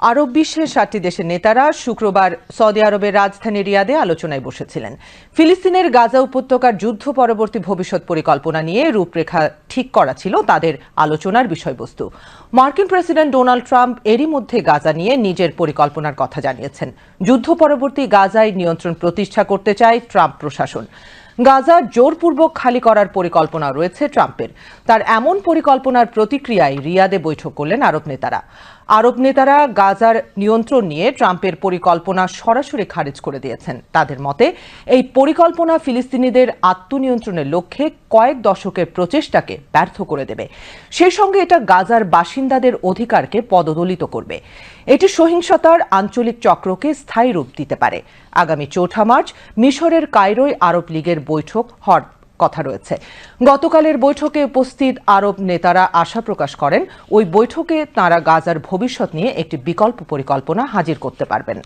আরব বিশ্বের 7টি দেশের নেতারা শুক্রবার সৌদি আরবের রাজধানী রিয়াদে আলোচনায় বসেছিলেন। ফিলিস্তিনের গাজা উপত্যকার যুদ্ধ পরবর্তী ভবিষ্যৎ পরিকল্পনা নিয়ে রূপরেখা ঠিক করা ছিল তাদের আলোচনার বিষয়বস্তু। মার্কিন প্রেসিডেন্ট ডোনাল্ড ট্রাম্প এরই মধ্যে গাজা নিয়ে নিজের পরিকল্পনার কথা জানিয়েছেন। যুদ্ধ পরবর্তী গাজায় নিয়ন্ত্রণ প্রতিষ্ঠা করতে চায় ট্রাম্প প্রশাসন। গাজা জোরপূর্বক খালি করার পরিকল্পনা রয়েছে ট্রাম্পের। তার এমন পরিকল্পনার প্রতিক্রিয়ায় রিয়াদে বৈঠক করলেন আরব নেতারা গাজার নিয়ন্ত্রণ নিয়ে ট্রাম্পের পরিকল্পনা সরাসরি খারিজ করে দিয়েছেন। তাদের মতে এই পরিকল্পনা ফিলিস্তিনিদের আত্মনিয়ন্ত্রণের লক্ষ্যে কয়েক দশকের প্রচেষ্টাকে ব্যর্থ করে দেবে। সেই সঙ্গে এটা গাজার বাসিন্দাদের অধিকারকে পদদলিত করবে। এটি সহিংসতার আঞ্চলিক চক্রকে স্থায়ী রূপ দিতে পারে। আগামী 4 মার্চ মিশরের কায়রোয় আরব লীগের বৈঠক হওয়ার কথা রয়েছে। গতকালের বৈঠকে উপস্থিত আরব নেতারা আশা প্রকাশ করেন ওই বৈঠকে তাঁরা গাজার ভবিষ্যৎ নিয়ে একটি বিকল্প পরিকল্পনা হাজির করতে পারবেন।